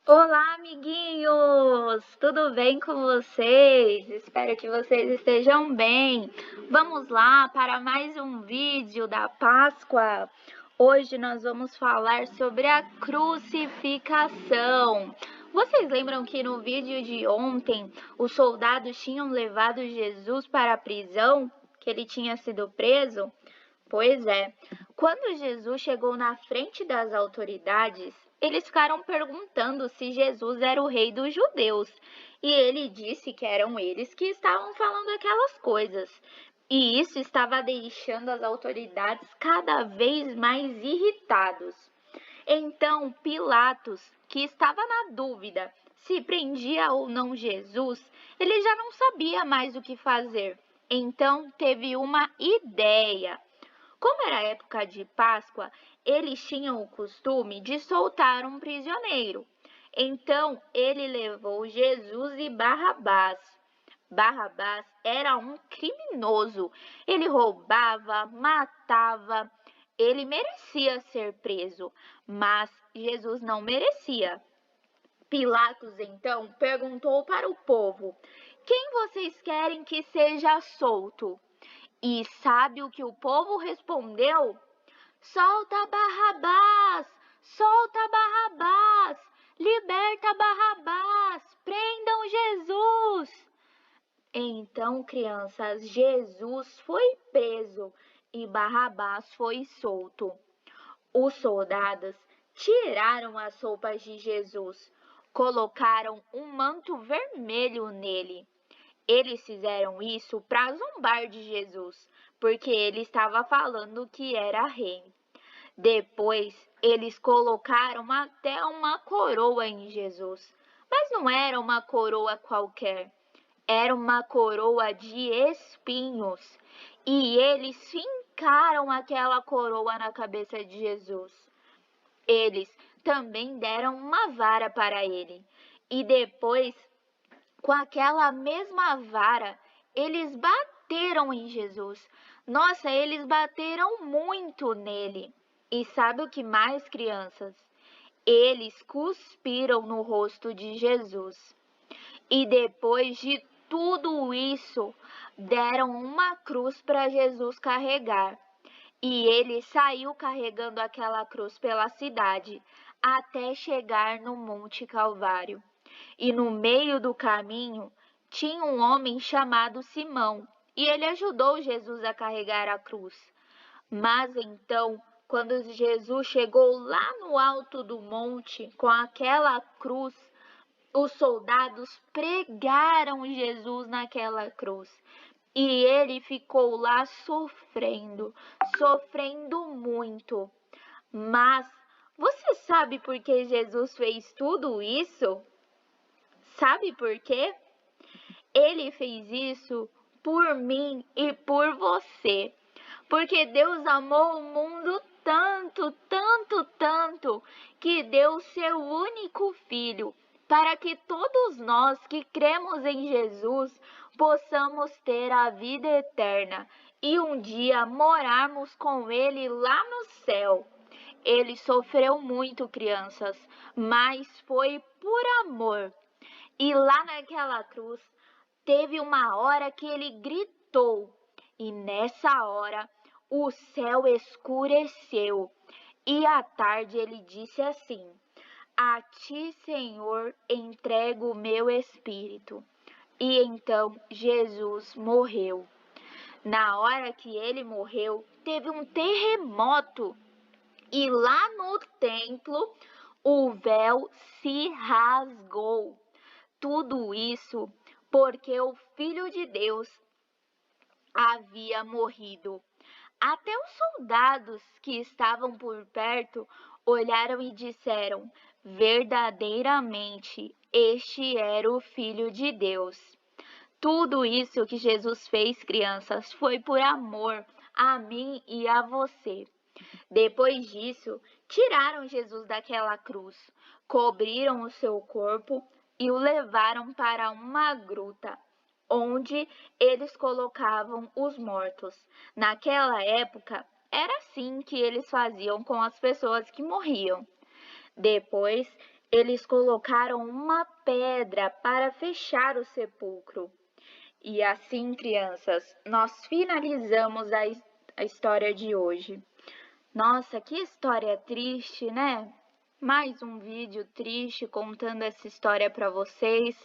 Olá, amiguinhos! Tudo bem com vocês? Espero que vocês estejam bem. Vamos lá para mais um vídeo da Páscoa. Hoje nós vamos falar sobre a crucificação. Vocês lembram que no vídeo de ontem os soldados tinham levado Jesus para a prisão, que ele tinha sido preso? Pois é, quando Jesus chegou na frente das autoridades, eles ficaram perguntando se Jesus era o rei dos judeus. E ele disse que eram eles que estavam falando aquelas coisas. E isso estava deixando as autoridades cada vez mais irritados. Então Pilatos, que estava na dúvida se prendia ou não Jesus, ele já não sabia mais o que fazer. Então teve uma ideia. Como era época de Páscoa, eles tinham o costume de soltar um prisioneiro. Então ele levou Jesus e Barrabás. Barrabás era um criminoso. Ele roubava, matava. Ele merecia ser preso, mas Jesus não merecia. Pilatos então perguntou para o povo: quem vocês querem que seja solto? E sabe o que o povo respondeu? Solta Barrabás! Solta Barrabás! Liberta Barrabás! Prendam Jesus! Então, crianças, Jesus foi preso e Barrabás foi solto. Os soldados tiraram as roupas de Jesus, colocaram um manto vermelho nele. Eles fizeram isso para zombar de Jesus, porque ele estava falando que era rei. Depois, eles colocaram até uma coroa em Jesus, mas não era uma coroa qualquer, era uma coroa de espinhos. E eles fincaram aquela coroa na cabeça de Jesus. Eles também deram uma vara para ele. E depois, com aquela mesma vara, eles bateram em Jesus. Nossa, eles bateram muito nele. E sabe o que mais, crianças? Eles cuspiram no rosto de Jesus. E depois de tudo isso, deram uma cruz para Jesus carregar. E ele saiu carregando aquela cruz pela cidade, até chegar no Monte Calvário. E no meio do caminho tinha um homem chamado Simão, e ele ajudou Jesus a carregar a cruz. Mas então, quando Jesus chegou lá no alto do monte com aquela cruz, os soldados pregaram Jesus naquela cruz. E ele ficou lá sofrendo, sofrendo muito. Mas você sabe por que Jesus fez tudo isso? Sabe por quê? Ele fez isso por mim e por você. Porque Deus amou o mundo tanto, tanto, tanto, que deu seu único filho, para que todos nós que cremos em Jesus possamos ter a vida eterna e um dia morarmos com Ele lá no céu. Ele sofreu muito, crianças, mas foi por amor. E lá naquela cruz, teve uma hora que ele gritou, e nessa hora o céu escureceu. E à tarde ele disse assim: a ti, Senhor, entrego o meu espírito. E então Jesus morreu. Na hora que ele morreu, teve um terremoto. E lá no templo, o véu se rasgou. Tudo isso porque o Filho de Deus havia morrido. Até os soldados que estavam por perto olharam e disseram: verdadeiramente, este era o Filho de Deus. Tudo isso que Jesus fez, crianças, foi por amor a mim e a você. Depois disso, tiraram Jesus daquela cruz, cobriram o seu corpo e o levaram para uma gruta, onde eles colocavam os mortos. Naquela época, era assim que eles faziam com as pessoas que morriam. Depois, eles colocaram uma pedra para fechar o sepulcro. E assim, crianças, nós finalizamos a história de hoje. Nossa, que história triste, né? Mais um vídeo triste contando essa história para vocês.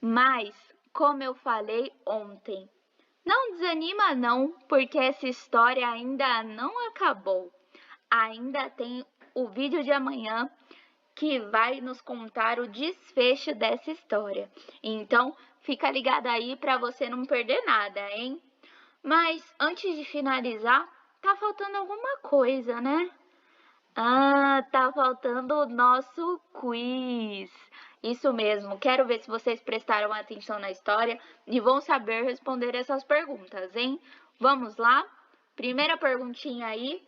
Mas, como eu falei ontem, não desanima não, porque essa história ainda não acabou. Ainda tem o vídeo de amanhã que vai nos contar o desfecho dessa história. Então, fica ligado aí para você não perder nada, hein? Mas antes de finalizar, tá faltando alguma coisa, né? Ah, tá faltando o nosso quiz. Isso mesmo, quero ver se vocês prestaram atenção na história e vão saber responder essas perguntas, hein? Vamos lá? Primeira perguntinha aí.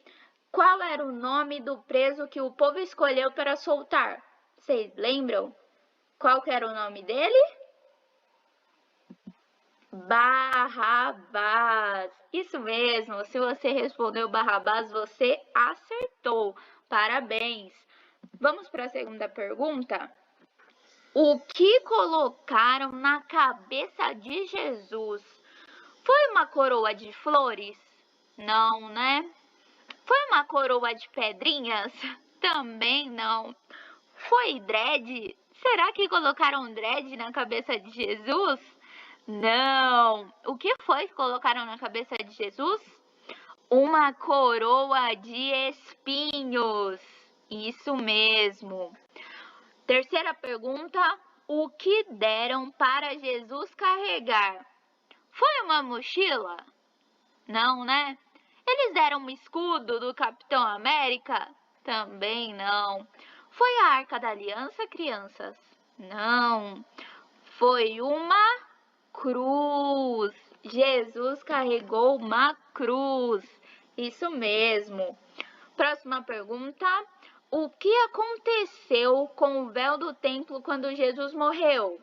Qual era o nome do preso que o povo escolheu para soltar? Vocês lembram? Qual que era o nome dele? Barrabás. Isso mesmo, se você respondeu Barrabás, você acertou. Parabéns. Vamos para a segunda pergunta? O que colocaram na cabeça de Jesus? Foi uma coroa de flores? Não, né? Foi uma coroa de pedrinhas? Também não. Foi dread? Será que colocaram dread na cabeça de Jesus? Não. O que foi que colocaram na cabeça de Jesus? Uma coroa de espinhos. Isso mesmo. Terceira pergunta. O que deram para Jesus carregar? Foi uma mochila? Não, né? Eles deram um escudo do Capitão América? Também não. Foi a Arca da Aliança, crianças? Não. Foi uma cruz. Jesus carregou uma cruz. Isso mesmo. Próxima pergunta. O que aconteceu com o véu do templo quando Jesus morreu?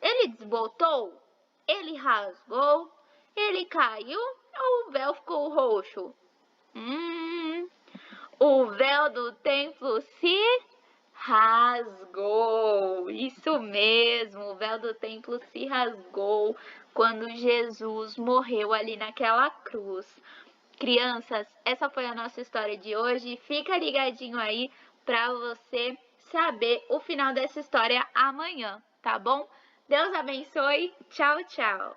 Ele desbotou? Ele rasgou? Ele caiu? Ou o véu ficou roxo? O véu do templo se rasgou. Isso mesmo, o véu do templo se rasgou quando Jesus morreu ali naquela cruz. Crianças, essa foi a nossa história de hoje. Fica ligadinho aí para você saber o final dessa história amanhã, tá bom? Deus abençoe. Tchau, tchau.